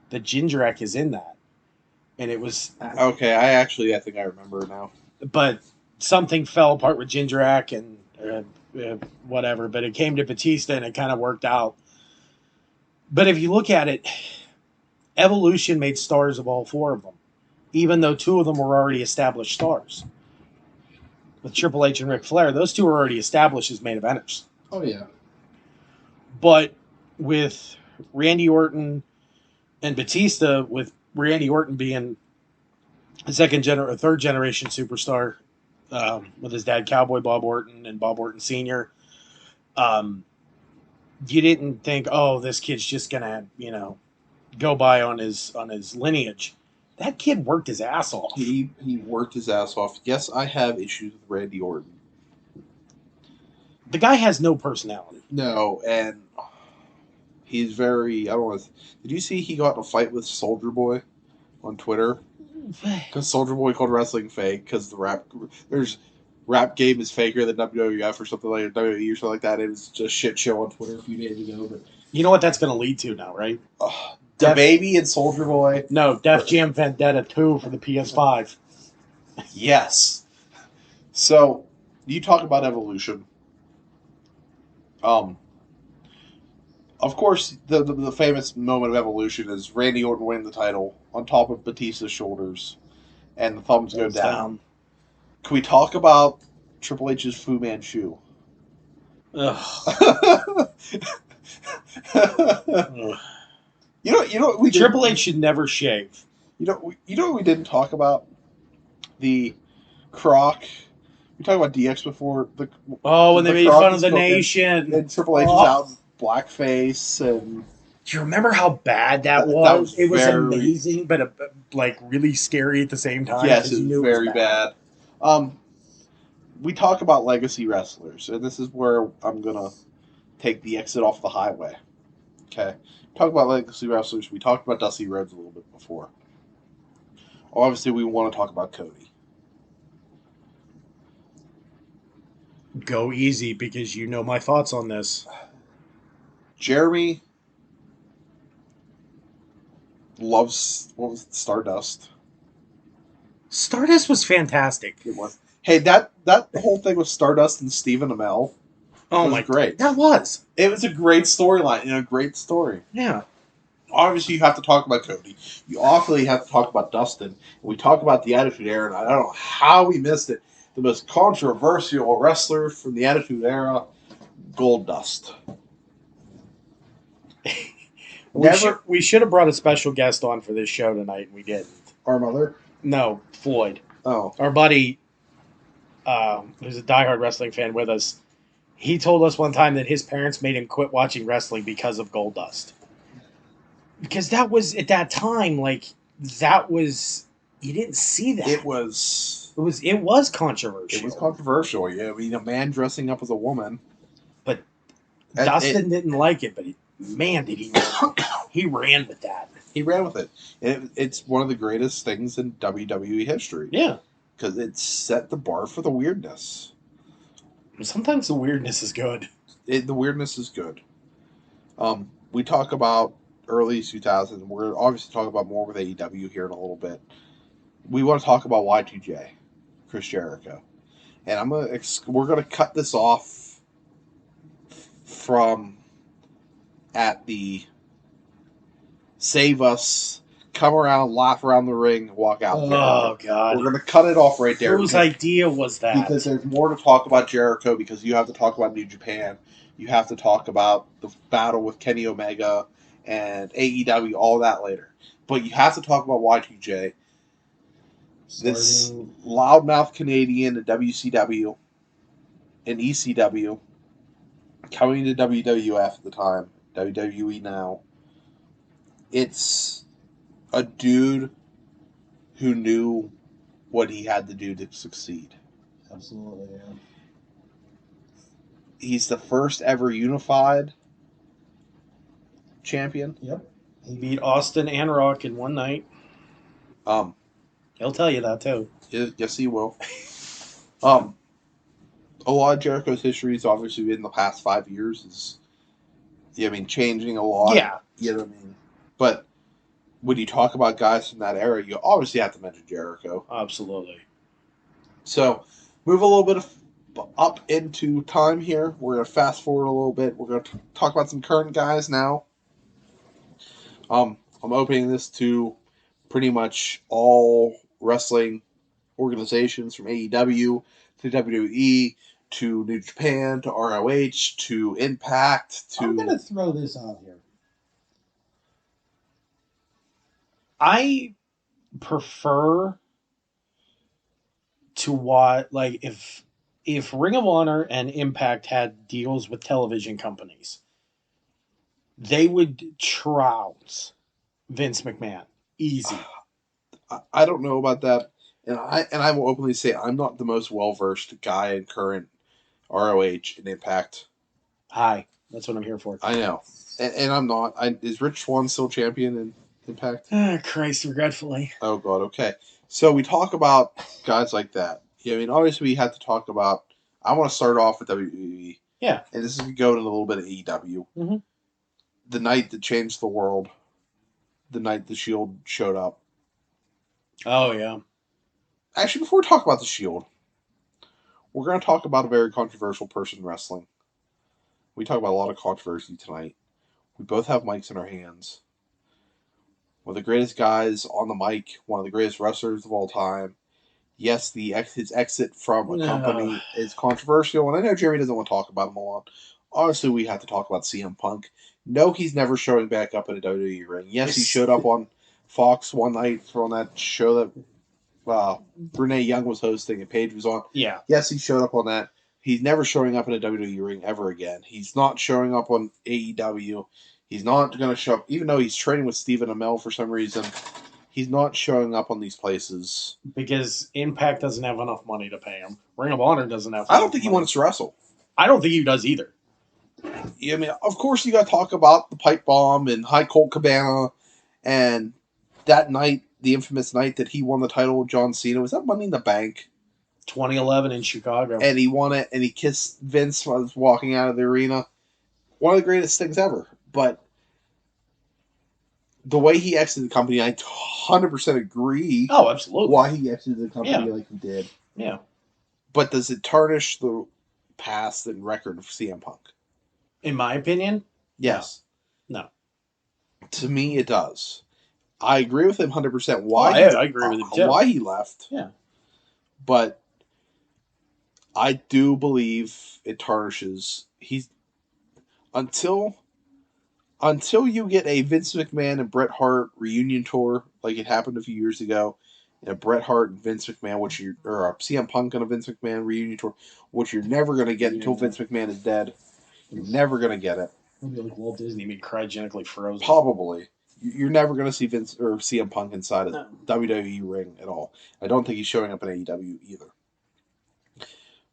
the Jindrak is in that, and it was, Okay, I think I remember now. but something fell apart with Jindrak and whatever. But it came to Batista, and it kind of worked out. But if you look at it, Evolution made stars of all four of them, even though two of them were already established stars. With Triple H and Ric Flair, those two were already established as main eventers. Oh yeah. But with Randy Orton and Batista, with Randy Orton being a third generation superstar, with his dad Cowboy Bob Orton and Bob Orton Sr., um, you didn't think, oh, this kid's just gonna, go by on his lineage. That kid worked his ass off. He worked his ass off. Yes, I have issues with Randy Orton. The guy has no personality. No, and he's very. I don't know. Did you see he got in a fight with Soldier Boy on Twitter? Because Soldier Boy called wrestling fake because there's rap game is faker than WWF or something like WWE or something like that. It was just shit show on Twitter a few days ago. But you know what that's going to lead to now, right? The Baby and Soldier Boy. No, Def Jam Vendetta 2 for the PS5. Yes. So you talk about Evolution. Of course, the famous moment of Evolution is Randy Orton winning the title on top of Batista's shoulders, and the thumbs go down. Can we talk about Triple H's Fu Manchu? Ugh. You know what we Triple H should never shave. You know what we didn't talk about? The Croc. We talked about DX before. When they made fun of the Nation. And Triple H is out in blackface. And do you remember how bad that was? It was amazing, but like really scary at the same time. Yes, it was very bad. We talk about legacy wrestlers, and this is where I'm gonna take the exit off the highway. Okay, talk about legacy wrestlers. We talked about Dusty Rhodes a little bit before. Obviously, we want to talk about Cody. Go easy, because you know my thoughts on this. Jeremy loves Stardust. Stardust was fantastic. It was. Hey, that whole thing with Stardust and Stephen Amell. Oh my, great! That was. It was a great storyline and a great story. Yeah. Obviously, you have to talk about Cody. You awfully have to talk about Dustin. We talk about the Attitude Era, and I don't know how we missed it. The most controversial wrestler from the Attitude Era, Goldust. We should have brought a special guest on for this show tonight, and we didn't. Our mother? No, Floyd. Oh. Our buddy, who's a diehard wrestling fan with us, he told us one time that his parents made him quit watching wrestling because of Goldust. Because that was, at that time, you didn't see that. It was controversial. It was controversial, yeah. I mean, a man dressing up as a woman. But Dustin didn't like it, but man, did he. He ran with that. He ran with it. It's one of the greatest things in WWE history. Yeah. Because it set the bar for the weirdness. Sometimes the weirdness is good. The weirdness is good. We talk about early 2000s. We're going to obviously talk about more with AEW here in a little bit. We want to talk about Y2J, Chris Jericho. And we're going to cut this off from at the save us, come around, laugh around the ring, walk out there. Oh, God. We're going to cut it off right there. Whose idea was that? Because there's more to talk about Jericho, because you have to talk about New Japan. You have to talk about the battle with Kenny Omega and AEW, all that later. But you have to talk about Y2J. This loudmouth Canadian in WCW and ECW, coming to WWF at the time, WWE now. It's a dude who knew what he had to do to succeed. Absolutely, yeah. He's the first ever unified champion. Yep. He beat Austin and Rock in one night. He'll tell you that too. Yes, he will. A lot of Jericho's history is obviously in the past 5 years changing a lot. Yeah. You know what I mean? But when you talk about guys from that era, you obviously have to mention Jericho. Absolutely. So, move a little bit up into time here. We're going to fast forward a little bit. We're going to talk about some current guys now. I'm opening this to pretty much all wrestling organizations from AEW to WWE to New Japan to ROH to Impact to. I'm going to throw this out here. I prefer to watch, like, if Ring of Honor and Impact had deals with television companies, they would trounce Vince McMahon easy. I don't know about that, and I will openly say I'm not the most well versed guy in current ROH and Impact. Hi, that's what I'm here for. I know, and I'm not. Is Rich Swann still champion in Impact? Christ, regretfully. Oh God. Okay. So we talk about guys like that. Yeah, I mean, obviously we have to talk about. I want to start off with WWE. Yeah. And this is going a little bit of AEW. Mm-hmm. The night that changed the world. The night the Shield showed up. Oh yeah. Actually, before we talk about the Shield, we're going to talk about a very controversial person in wrestling. We talk about a lot of controversy tonight. We both have mics in our hands. One of the greatest guys on the mic, one of the greatest wrestlers of all time. Yes, his exit from a company is controversial, and I know Jeremy doesn't want to talk about him a lot. Honestly, we have to talk about CM Punk. No, he's never showing back up in a WWE ring. Yes, he showed up on Fox one night on that show that Renee Young was hosting and Paige was on. Yeah. Yes, he showed up on that. He's never showing up in a WWE ring ever again. He's not showing up on AEW. He's not going to show up, even though he's training with Stephen Amell for some reason. He's not showing up on these places. Because Impact doesn't have enough money to pay him. Ring of Honor doesn't have. I don't think he wants to wrestle. I don't think he does either. I mean, of course, you got to talk about the pipe bomb and High Colt Cabana, and that night, the infamous night that he won the title with John Cena. Was that Money in the Bank? 2011 in Chicago. And he won it, and he kissed Vince while he was walking out of the arena. One of the greatest things ever. But the way he exited the company, I 100% agree. Oh, absolutely. Why he exited the company like he did. Yeah. But does it tarnish the past and record of CM Punk? In my opinion, yes. No. To me, it does. I agree with him 100%. Why? I agree with him too. Why he left? Yeah. But I do believe it tarnishes. Until you get a Vince McMahon and Bret Hart reunion tour like it happened a few years ago, and a Bret Hart and Vince McMahon, or a CM Punk and a Vince McMahon reunion tour, which you're never going to get until Vince McMahon is dead. You're never going to get it. It'll be like Walt Disney being cryogenically frozen. Probably. You're never going to see Vince or CM Punk inside a WWE ring at all. I don't think he's showing up in AEW either.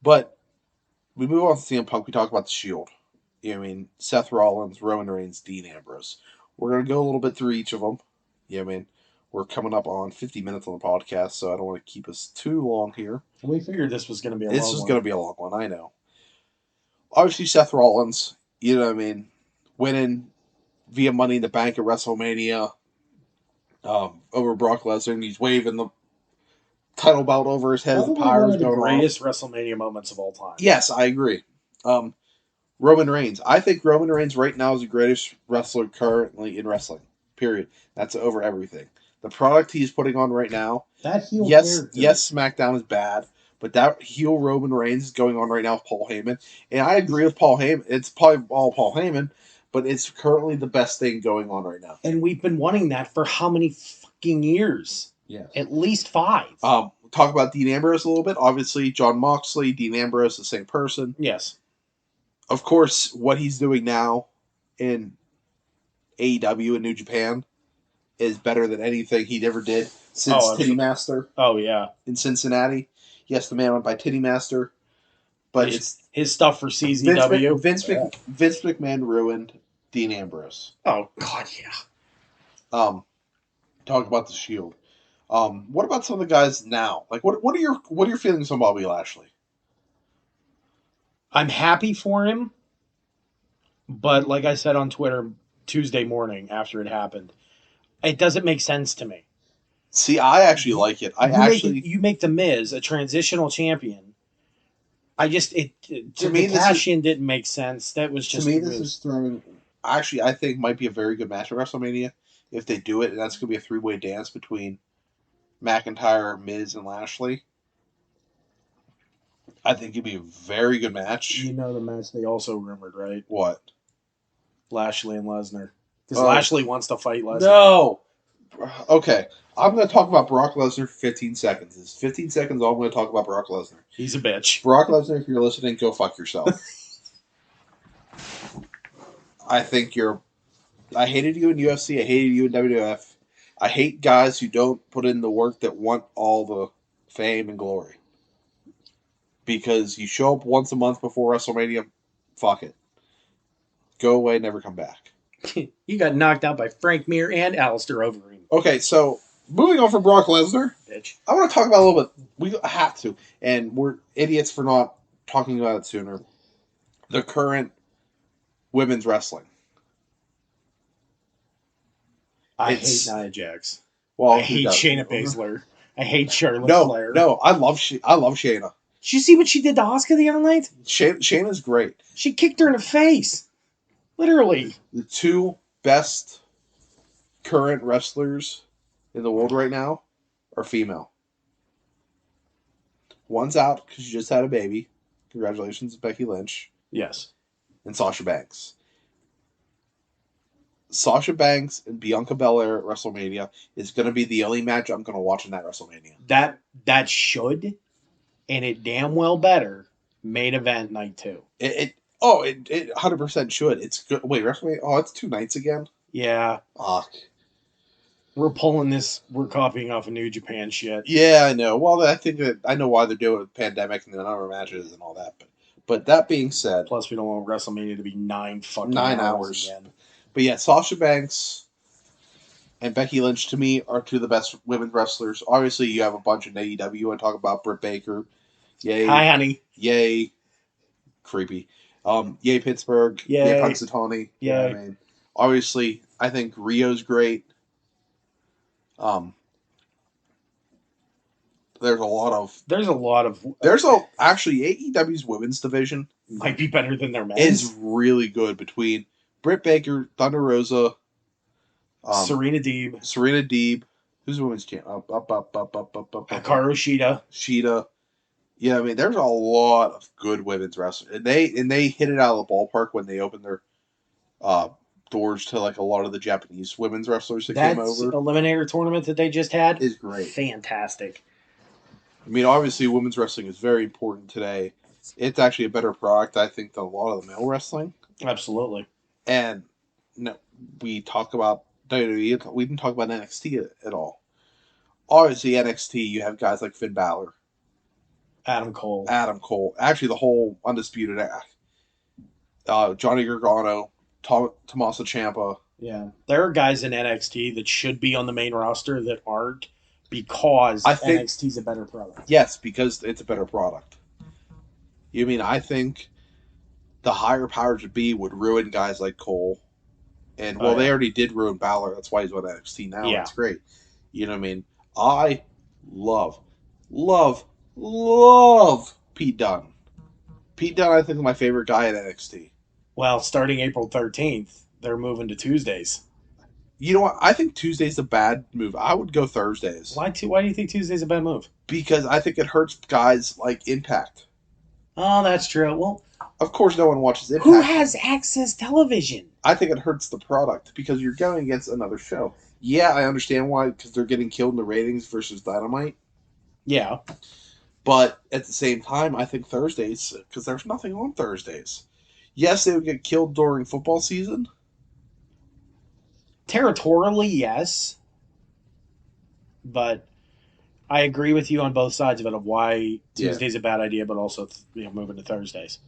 But we move on to CM Punk. We talk about the Shield. You know what I mean? Seth Rollins, Roman Reigns, Dean Ambrose. We're going to go a little bit through each of them. You know what I mean? We're coming up on 50 minutes on the podcast, so I don't want to keep us too long here. We figured this was going to be a long one. This was going to be a long one, I know. Obviously, Seth Rollins, you know what I mean? Winning via Money in the Bank at WrestleMania over Brock Lesnar, and he's waving the title belt over his head as the power is going on. One of the greatest WrestleMania moments of all time. Yes, I agree. Roman Reigns. I think Roman Reigns right now is the greatest wrestler currently in wrestling. Period. That's over everything. The product he's putting on right now. That heel character. Yes, SmackDown is bad, but that heel Roman Reigns is going on right now with Paul Heyman. And I agree with Paul Heyman. It's probably all Paul Heyman, but it's currently the best thing going on right now. And we've been wanting that for how many fucking years? Yes. At least 5. Talk about Dean Ambrose a little bit. Obviously, Jon Moxley, Dean Ambrose, the same person. Yes. Of course, what he's doing now in AEW and New Japan is better than anything he ever did since Titty Master. Oh, yeah. In Cincinnati. Yes, the man went by Titty Master. But his stuff for CZW. Vince McMahon ruined Dean Ambrose. Oh, God, yeah. Talk about the Shield. What about some of the guys now? Like, what are your feelings on Bobby Lashley? I'm happy for him, but like I said on Twitter, Tuesday morning after it happened. It doesn't make sense to me. See, I actually like it. You make the Miz a transitional champion. To The me this is cash in didn't make sense. That was to just me this is throwing. Actually, I think might be a very good match at WrestleMania if they do it, and that's going to be a three-way dance between McIntyre, Miz, and Lashley. I think it'd be a very good match. You know the match they also rumored, right? What? Lashley and Lesnar. Because Oh. Lashley wants to fight Lesnar. No. Okay, I'm going to talk about Brock Lesnar for 15 seconds. It's 15 seconds all I'm going to talk about Brock Lesnar. He's a bitch. Brock Lesnar, if you're listening, go fuck yourself. I think you're. I hated you in UFC. I hated you in WWF. I hate guys who don't put in the work that want all the fame and glory. Because you show up once a month before WrestleMania, fuck it. Go away, never come back. You got knocked out by Frank Mir and Alistair Overeem. Okay, so moving on from Brock Lesnar, Bitch. I want to talk about a little bit. We have to, and we're idiots for not talking about it sooner. The current women's wrestling. I hate Nia Jax. Well, I hate Shayna Baszler. I hate Charlotte Flair. No, I love Shayna. Did you see what she did to Asuka the other night? Shayna's great. She kicked her in the face. Literally. The two best current wrestlers in the world right now are female. One's out because she just had a baby. Congratulations, Becky Lynch. Yes. And Sasha Banks. Sasha Banks and Bianca Belair at WrestleMania is going to be the only match I'm going to watch in that WrestleMania. That should, and it damn well better, main event night 2. It 100% should. It's good. Wait, WrestleMania? Oh, it's 2 nights again? Yeah. Fuck. We're pulling this. We're copying off of New Japan shit. Yeah, I know. Well, I think that I know why they're doing it with the pandemic and the number of matches and all that. But that being said, plus we don't want WrestleMania to be 9 hours again. But yeah, Sasha Banks and Becky Lynch to me are two of the best women wrestlers. Obviously, you have a bunch in AEW. You want to talk about Britt Baker? Yay! Hi, honey. Yay! Creepy. Yay Pittsburgh. Yay Punxsutawney. Yay. Yeah, I mean, obviously, I think Rio's great. There's a lot of. Actually AEW's women's division might be better than their men's. Is really good between Britt Baker, Thunder Rosa, Serena Deeb. Who's the women's champ? Hikaru Shida. Yeah, I mean, there's a lot of good women's wrestlers, and they hit it out of the ballpark when they opened their doors to like a lot of the Japanese women's wrestlers that came over. Eliminator tournament that they just had is great, fantastic. I mean, obviously, women's wrestling is very important today. It's actually a better product, I think, than a lot of the male wrestling. Absolutely. And no, we talk about WWE. We didn't talk about NXT at all. Obviously, NXT, you have guys like Finn Balor. Adam Cole. Actually, the whole Undisputed Act. Johnny Gargano, Tommaso Ciampa. Yeah. There are guys in NXT that should be on the main roster that aren't because NXT's a better product. Yes, because it's a better product. I think the higher powers to be would ruin guys like Cole. And, they already did ruin Balor. That's why he's on NXT now. Yeah. It's great. You know what I mean? I love Pete Dunne. Pete Dunne, I think, is my favorite guy at NXT. Well, starting April 13th, they're moving to Tuesdays. You know what? I think Tuesday's a bad move. I would go Thursdays. Why do you think Tuesday's a bad move? Because I think it hurts guys like Impact. Oh, that's true. Well, of course, no one watches Impact. Who has Access Television? I think it hurts the product because you're going against another show. Yeah, I understand why, because they're getting killed in the ratings versus Dynamite. Yeah. But at the same time, I think Thursdays, because there's nothing on Thursdays. Yes, they would get killed during football season. Territorially, yes. But I agree with you on both sides of it, of why Tuesday's a bad idea, but also moving to Thursdays.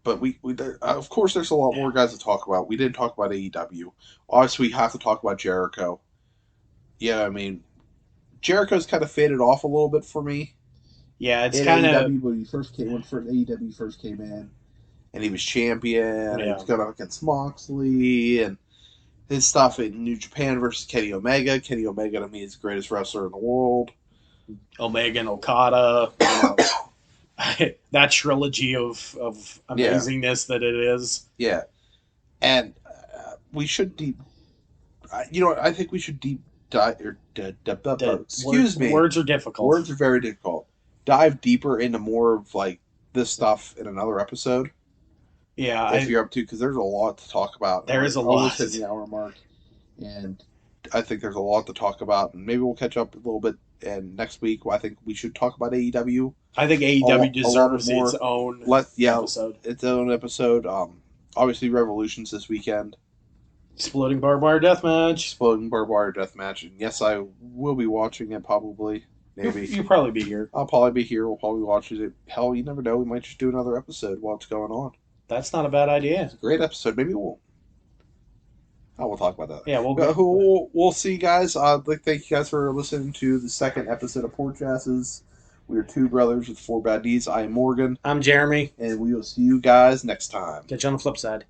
But we of course, there's a lot more guys to talk about. We didn't talk about AEW. Obviously, we have to talk about Jericho. Yeah, I mean, Jericho's kind of faded off a little bit for me. Yeah, it's kind of when AEW first came in, and he was champion, and he Yeah. was going up against Moxley, and his stuff in New Japan versus Kenny Omega. Kenny Omega to me is the greatest wrestler in the world. Omega and Okada, you know, that trilogy of Yeah, amazingness that it is. yeah, and we should deep. You know what? I think we should deep dive. The Excuse me. words are difficult. Words are very difficult. Dive deeper into more of like this stuff in another episode Yeah, if you're up to, because there's a lot to talk about. there is a We're almost lot. hitting the hour mark, and I think there's a lot to talk about. And maybe we'll catch up a little bit. And next week, I think we should talk about AEW I think a, AEW a lot deserves its more. own Yeah, episode. its own episode. Obviously Revolutions this weekend. Exploding barbed wire deathmatch. Exploding barbed wire death match, and yes, I will be watching it probably. Maybe You'll probably be here. I'll probably be here. We'll probably watch it. Hell, you never know. We might just do another episode while it's going on. That's not a bad idea. It's a great episode. Maybe we'll. Oh, we'll talk about that. Yeah, We'll see, guys. Thank you guys for listening to the second episode of Porch Asses. We are two brothers with four bad knees. I am Morgan, I'm Jeremy. and we will see you guys next time. Catch you on the flip side.